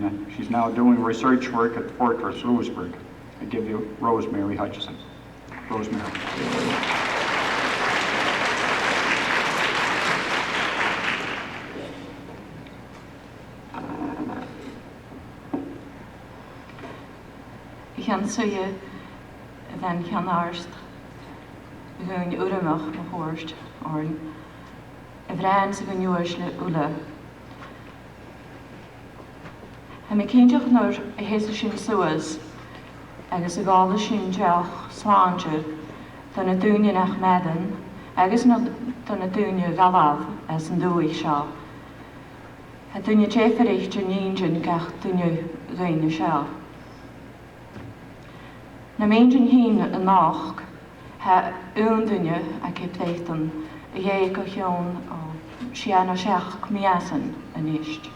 and she's now doing research work at Fortress Louisburg. I give you Rosemary Hutchison. Rosemary. Gaan zul je dan gaan arst. We gaan je urendag gehoord worden. En vrienden ze gaan juist ule. En ik ken toch naar deze sin zoals. Agus ag ála sin deach sláinte donna dúine nach medan, agus donna dúine galab as an dúig seo. Ha dúine jeferich de níonjin gach dúine dúine seo. Na méonjin hín an nach, ha ún dúine a ciplétan a dhé go chion ó sianna seach cmiasan an isht.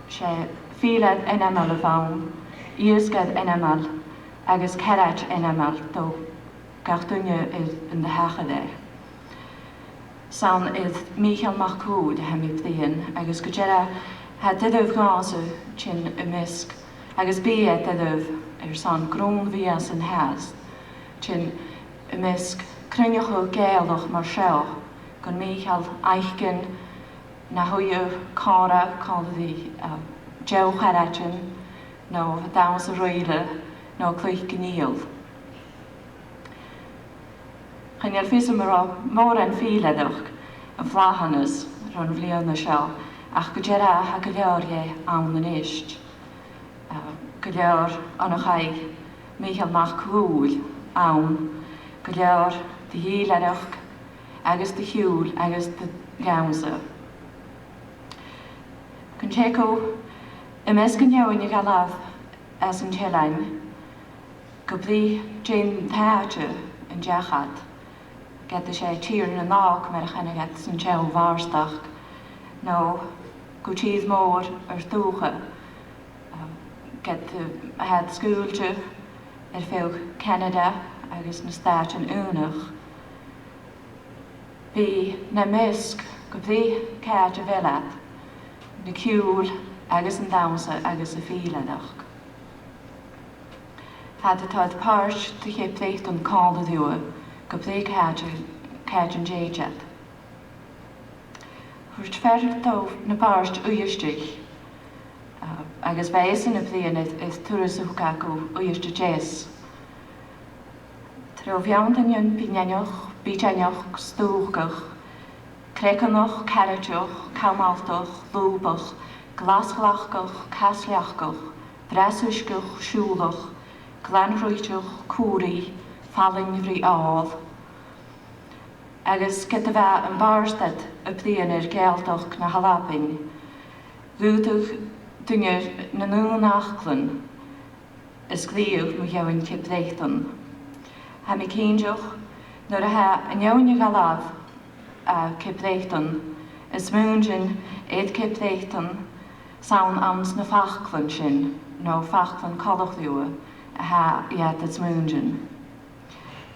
Sé fílad enamal a bhaun, iasgad enamal, agus cerat enamal do gartúne is in de hachade. San is Michael Marcoud ha mi bdíon, agus go djera ha didóh gása chin imisk, agus bí didóh san grón vías an has, chin imisk crunnecho géalach mar seo, gon Michael eichgin na huiu cara cáladí Joe Charachin, no downs a roile, no clych gníal. Chan ar fys mór an fíledach an flahannas ron bhlion na seo, ach go djera ha go leor é an an isht. Go leor an a chaig Michael Marcoud an, go leor de híledach, agus de hiúl, agus de gaunsa. Can checo ymysg yn iawn i gael af as yn telain, gobli Jane Thatcher yn jachad, gyda sé tir yn y nog mae'r chanegad sy'n tjew farstach, no gwtydd môr yr dwcha, gyda had sgwltio ffewch Canada agos na start yn unach. Bi na mysg gobli caid y felad, na ciwl agus an damsa agus a fíledach. Had it had páirt de ché plécht an cála dúa, go plé caid an déidead. Húirt ferch dóh na páirt uistich, agus bheis in a blian is turas ucha go uiste jés. Tro bheant an yun bíneanach, bíteanach, stúchach, crecanach, carachach, camaltach, lúbach, glasglachgach, casliachgach, bresúisgach, siúlach, glanrúiteach, cúri, falling rí áil. Agus gyda bheith an barstad a blian gealdach na halapin, lúdach dúnir na nún achlan, is glíoch mu geoin cipléchtan. Ha mi cíndeach, nuair a ha an jaun i galaf a cipléchtan, is múnjin éad cipléchtan, sawn ams na fachlan sin, no fachlan colachliúa, a ha iad is múnjin.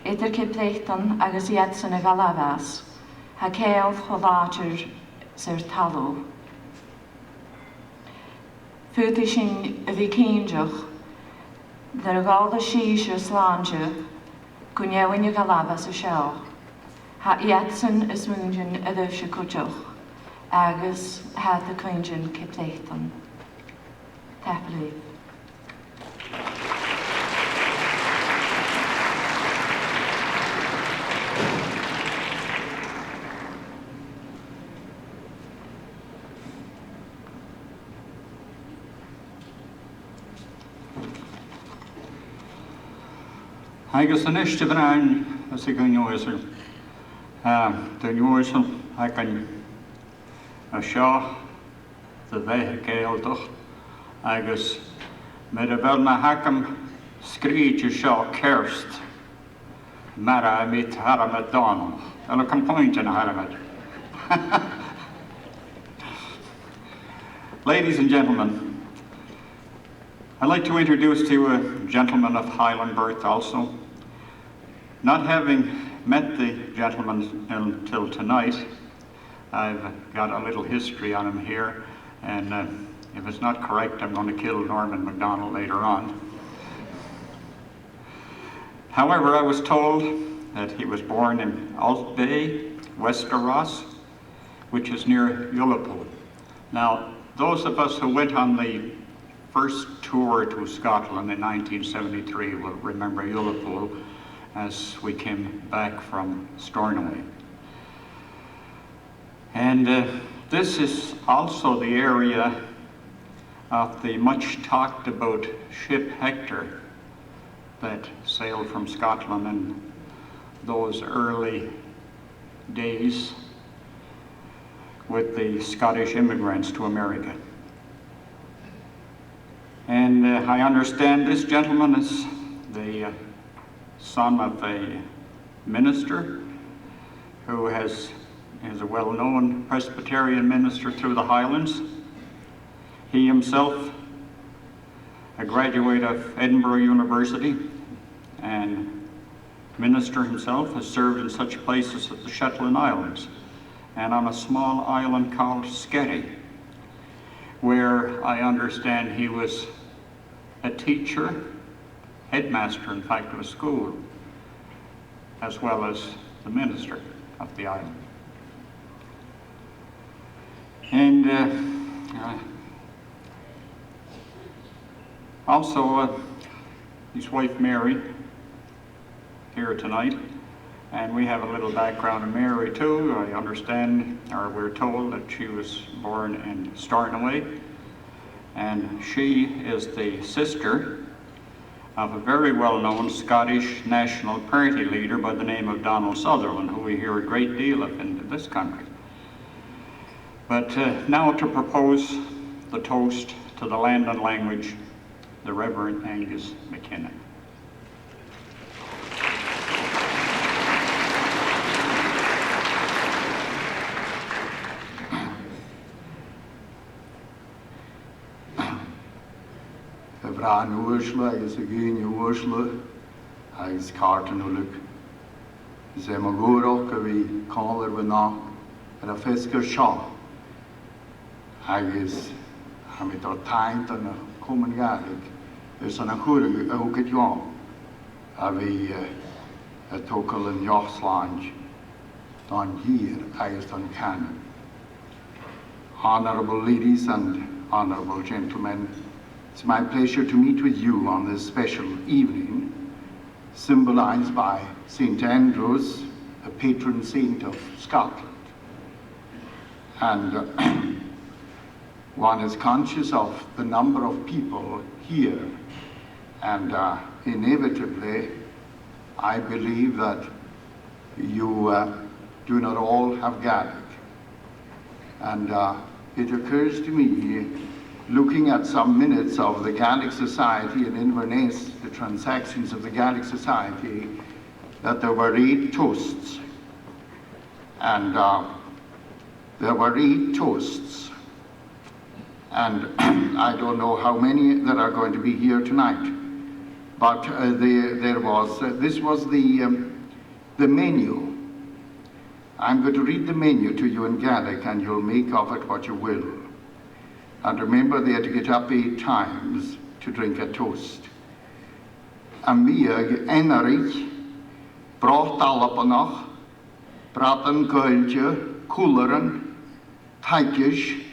Éidir cipléchtan agus iad san a galafas, ha céal cholátir sy'r talú. Fúti sin a bhí cíndeach, dar a gáil a síos ar sláinte, go neamhain a galafas a seo. Ha iad san is múnjin a ddubh se cúteach, agus had the Quinjan cipléchtan. Tapalí. Agus an iste bhráin as I gan uaisir. Den uaisir ag an a seo the bheith géaldach agus med a bhfuil na hacam scríte seo kerst mar a mit haramad Donald. Well, a complaint in haramad. Ladies and gentlemen, I'd like to introduce to you a gentleman of Highland birth also. Not having met the gentleman until tonight, I've got a little history on him here, and if it's not correct, I'm going to kill Norman MacDonald later on. However, I was told that he was born in Alt Bay, Westeros, which is near Ullapool. Now, those of us who went on the first tour to Scotland in 1973 will remember Ullapool as we came back from Stornoway. And this is also the area of the much talked about ship Hector that sailed from Scotland in those early days with the Scottish immigrants to America. And I understand this gentleman is the son of a minister who is a well-known Presbyterian minister through the Highlands. He himself, a graduate of Edinburgh University and minister himself, has served in such places as the Shetland Islands and on a small island called Sketty, where I understand he was a teacher, headmaster in fact of a school, as well as the minister of the island. And also his wife Mary here tonight, and we have a little background on Mary too. I understand, or we're told, that she was born in Stornoway, and she is the sister of a very well-known Scottish National Party leader by the name of Donald Sutherland, who we hear a great deal of in this country. But now to propose the toast to the land and language, the Reverend Angus McKinnon. Bran Ursula is a Guinea Ursula, is Carton Uluk. Zemaguro, Kavi, Collar Vana, and a Fisker Shaw. Is Hamid or Taint and a common Gaelic. There's an Akura, a Hookit Yon, a Tokal and Yochslange, Don Year, is Don Cannon. Honorable ladies and honorable gentlemen, it's my pleasure to meet with you on this special evening, symbolized by St. Andrews, a patron saint of Scotland. And one is conscious of the number of people here, and inevitably, I believe that you do not all have Gaelic. And it occurs to me, looking at some minutes of the Gaelic Society in Inverness, the transactions of the Gaelic Society, that there were 8 toasts. And there were 8 toasts. And I don't know how many that are going to be here tonight. But this was the menu. I'm going to read the menu to you in Gaelic, and you'll make of it what you will. And remember, they had to get up 8 times to drink a toast. Ambiag Enarich, Brocht Alapanach, Bratan Goilje, Cooleren, Teikish,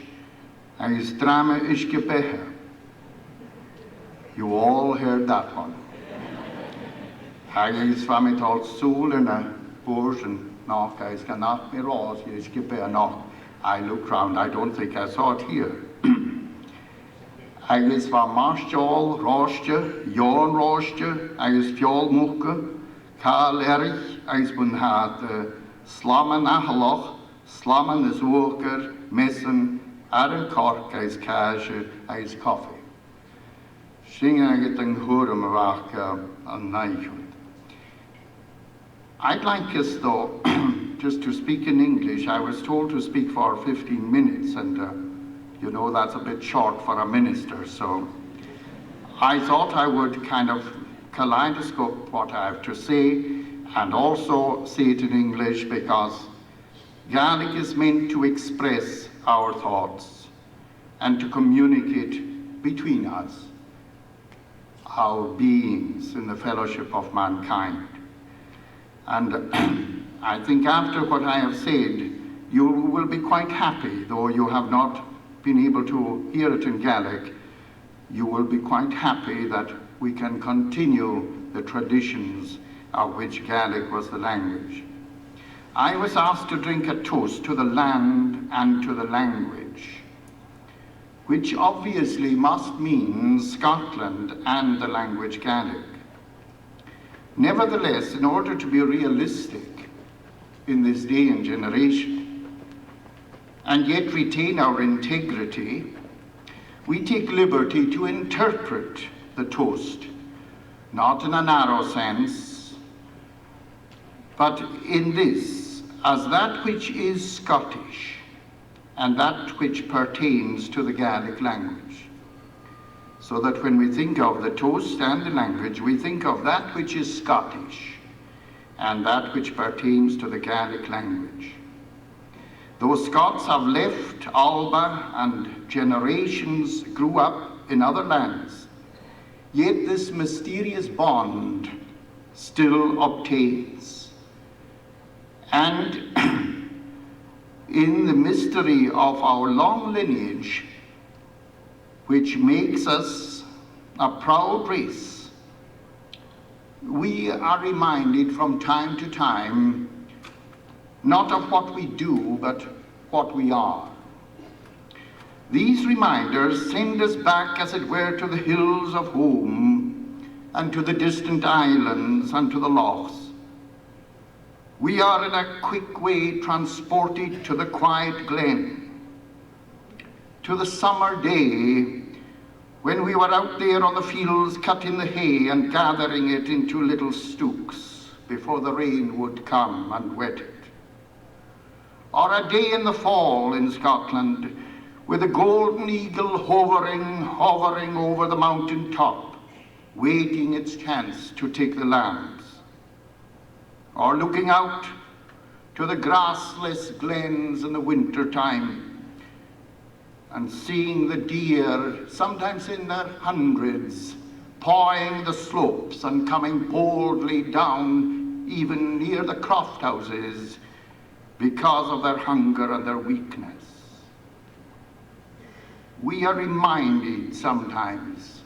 and his drama Ishkebehe. You all heard that one. Hagis famit all soul in a bush and knock, I cannot be rose, Ishkebehe knock. I looked round, I don't think I saw it here. Agus var Marstjol, Rostje, Jorn Rostje, agus Fjol Mukke, Karl Erich, agus bun had Slammen Achaloch, Slammen is Woker, Messen, Aaron Cork, agus Kaje, agus Coffee. Sing aget en Hurum Ravak an Nigel. I'd like us though, just to speak in English. I was told to speak for 15 minutes, and you know, that's a bit short for a minister, so I thought I would kind of kaleidoscope what I have to say and also say it in English, because Gaelic is meant to express our thoughts. and to communicate between us, our beings in the fellowship of mankind. And I think after what I have said, you will be quite happy, though you have not been able to hear it in Gaelic, you will be quite happy that we can continue the traditions of which Gaelic was the language. I was asked to drink a toast to the land and to the language, which obviously must mean Scotland and the language Gaelic. Nevertheless, in order to be realistic in this day and generation, and yet retain our integrity, we take liberty to interpret the toast, not in a narrow sense, but in this, as that which is Scottish and that which pertains to the Gaelic language. So that when we think of the toast and the language, we think of that which is Scottish and that which pertains to the Gaelic language. Though Scots have left Alba and generations grew up in other lands, yet this mysterious bond still obtains. And in the mystery of our long lineage, which makes us a proud race, we are reminded from time to time not of what we do, but what we are. These reminders send us back, as it were, to the hills of home, and to the distant islands, and to the lochs. We are in a quick way transported to the quiet glen, to the summer day when we were out there on the fields cutting the hay and gathering it into little stooks before the rain would come and wet it. Or a day in the fall in Scotland with a golden eagle hovering over the mountain top, waiting its chance to take the lambs. Or looking out to the grassless glens in the winter time and seeing the deer, sometimes in their hundreds, pawing the slopes and coming boldly down even near the croft houses because of their hunger and their weakness. We are reminded sometimes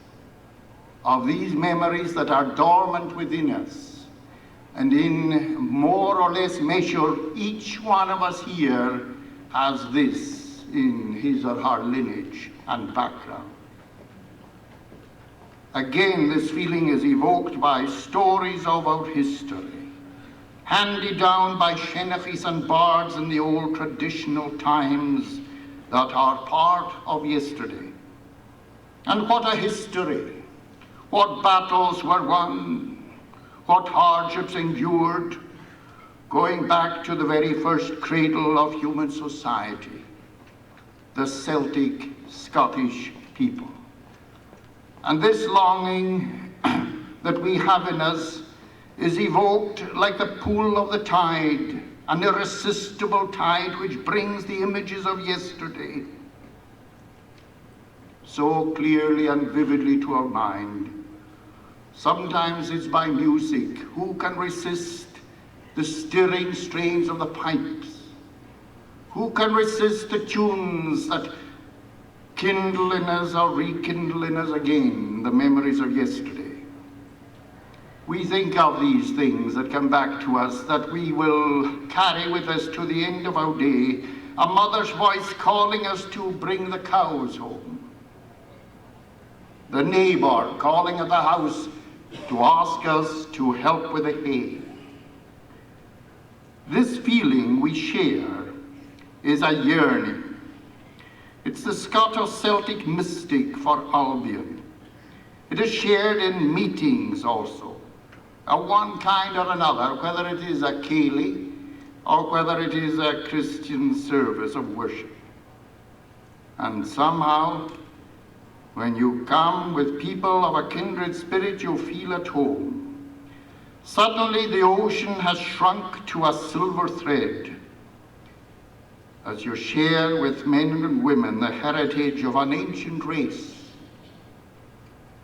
of these memories that are dormant within us, and in more or less measure, each one of us here has this in his or her lineage and background. Again, this feeling is evoked by stories of our history, handed down by shenachis and bards in the old traditional times that are part of yesterday. And what a history! What battles were won, what hardships endured, going back to the very first cradle of human society, the Celtic Scottish people. And this longing that we have in us is evoked like the pull of the tide, an irresistible tide which brings the images of yesterday so clearly and vividly to our mind. Sometimes it's by music. Who can resist the stirring strains of the pipes? Who can resist the tunes that kindle in us or rekindle in us again the memories of yesterday? We think of these things that come back to us, that we will carry with us to the end of our day, a mother's voice calling us to bring the cows home, the neighbor calling at the house to ask us to help with the hay. This feeling we share is a yearning. It's the Scoto-Celtic mystic for Albion. It is shared in meetings also, of one kind or another, whether it is a ceilidh or whether it is a Christian service of worship. And somehow, when you come with people of a kindred spirit, you feel at home. Suddenly the ocean has shrunk to a silver thread, as you share with men and women the heritage of an ancient race,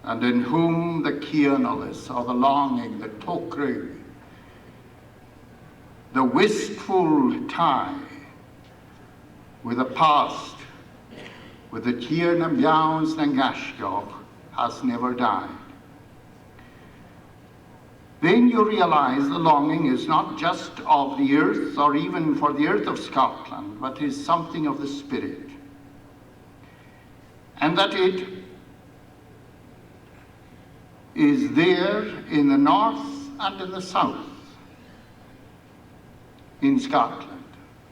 and in whom the Kianalis, or the longing, the tokru, the wistful tie with the past, with the Tír na Meawns na Ngashgach, has never died. Then you realize the longing is not just of the earth or even for the earth of Scotland, but is something of the spirit. And that it is there in the north and in the south, in Scotland.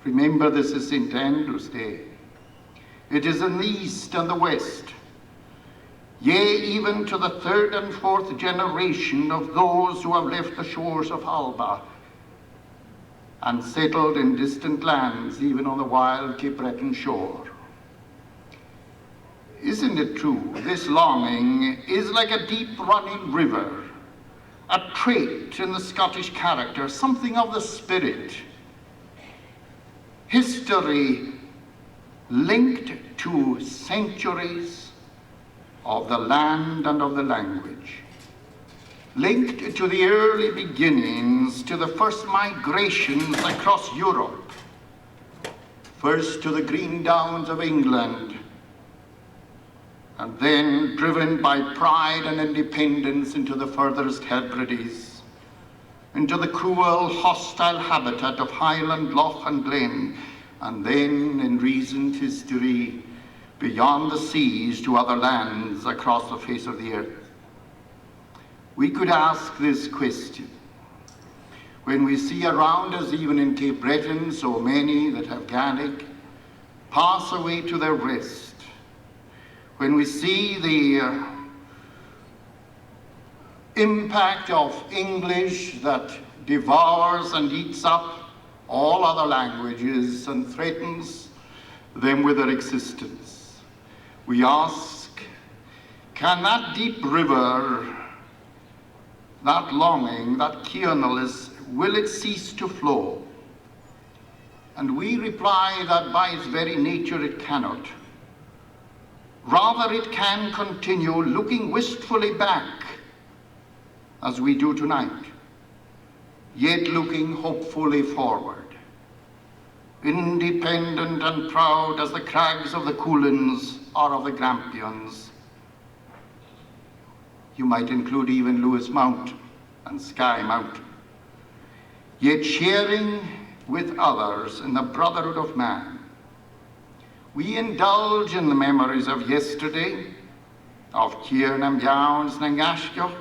Remember, this is St. Andrew's Day. It is in the east and the west, yea, even to the third and fourth generation of those who have left the shores of Alba and settled in distant lands, even on the wild Cape Breton shore. Isn't it true? This longing is like a deep running river, a trait in the Scottish character, something of the spirit. History linked to centuries of the land and of the language, linked to the early beginnings, to the first migrations across Europe, first to the green downs of England, and then driven by pride and independence into the furthest Hebrides, into the cruel, hostile habitat of Highland, Loch and Glen, and then in recent history, beyond the seas to other lands across the face of the earth. We could ask this question. When we see around us, even in Cape Breton, so many that have Gaelic pass away to their rest, when we see the impact of English that devours and eats up all other languages and threatens them with their existence, we ask, can that deep river, that longing, that Kianalis, will it cease to flow? And we reply that by its very nature it cannot. Rather, it can continue looking wistfully back, as we do tonight, yet looking hopefully forward. Independent and proud as the crags of the Cuillins or of the Grampians. You might include even Lewis Mountain and Skye Mountain. Yet sharing with others in the brotherhood of man. We indulge in the memories of yesterday, of Tír na Meawns na Ngashgach,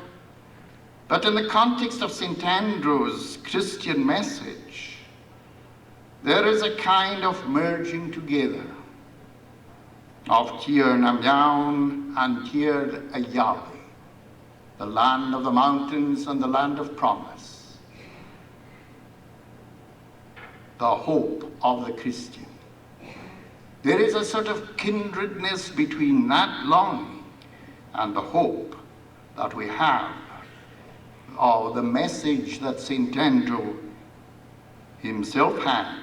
but in the context of St. Andrew's Christian message, there is a kind of merging together of Tír na Meawn and Tír a Yahweh, the land of the mountains and the land of promise, the hope of the Christian. There is a sort of kindredness between that longing and the hope that we have of the message that St. Andrew himself had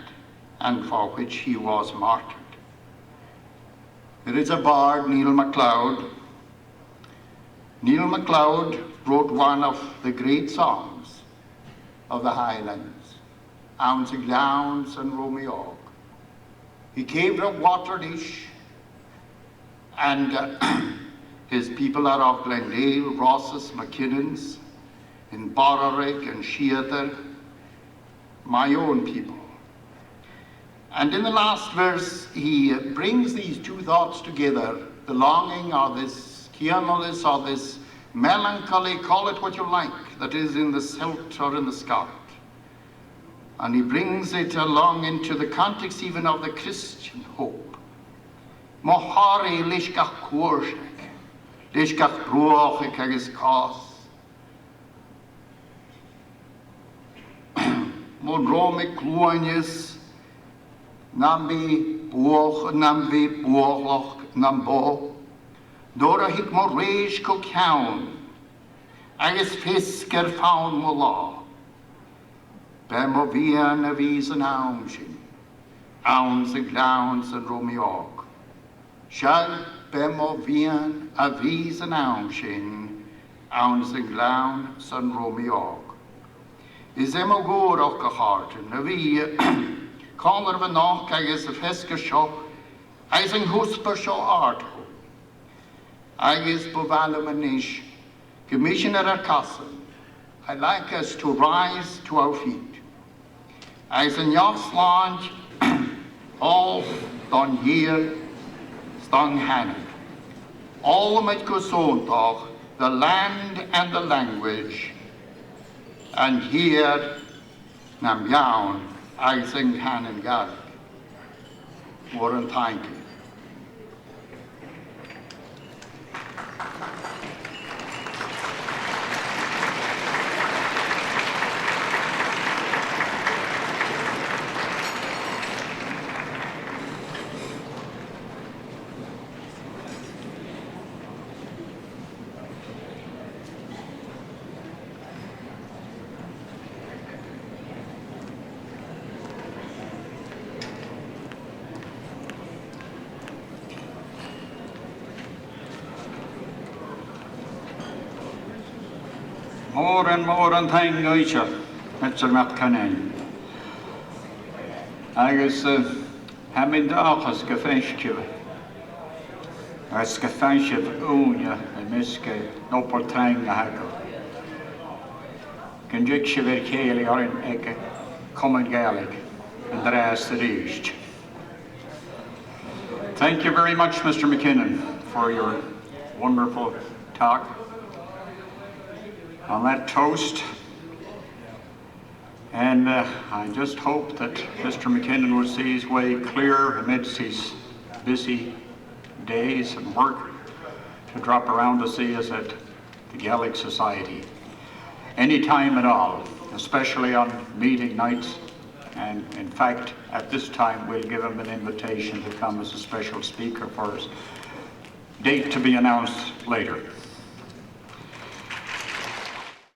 and for which he was martyred. There is a bard, Neil MacLeod. Neil MacLeod wrote one of the great songs of the Highlands, Ounce of Glowns and Romeo. He came from Waterdish, and his people are of Glendale, Rosses, McKinnon's, in Bororick and Sheather, my own people. And in the last verse, he brings these two thoughts together, the longing or this Kianalis or this melancholy, call it what you like, that is in the Celt or in the Scot. And he brings it along into the context even of the Christian hope. Mohari lishkach kuorsek, lishkach bruach agus kos. Modromic kluanyes, nambi buoch nambo, Dora hik morreish ko kaun, agus fisker faun mo law. Bemo via na vis an aumshin, Ounce and glowns and Romeog. Shall bemo vian a vis an ounchin, ounce and glowns and Romeog. Is emo goor ook a harten, a wie, kommer we nog agus a feske shop, as een husper sho article. Agus bovalum anish, Commissioner at Castle, I'd like us to rise to our feet. As in Yos launch, all done here, stung Hannon. All met Kusontach, the land and the language, and here, Nam Yaun, as in Hannon Gaelic. Warren, thank you. More and thank Oisha, Mr. McCann. Agus hamin dachas gefenskje. As gefenskje unia en miske noppertrein gehakel. Conjecture ver kele or in eke common Gaelic and the rest of the east. Thank you very much, Mr. McKinnon, for your wonderful talk on that toast. And I just hope that Mr. McKinnon will see his way clear amidst his busy days and work to drop around to see us at the Gaelic Society. Any time at all, especially on meeting nights. And in fact, at this time, we'll give him an invitation to come as a special speaker for his date to be announced later.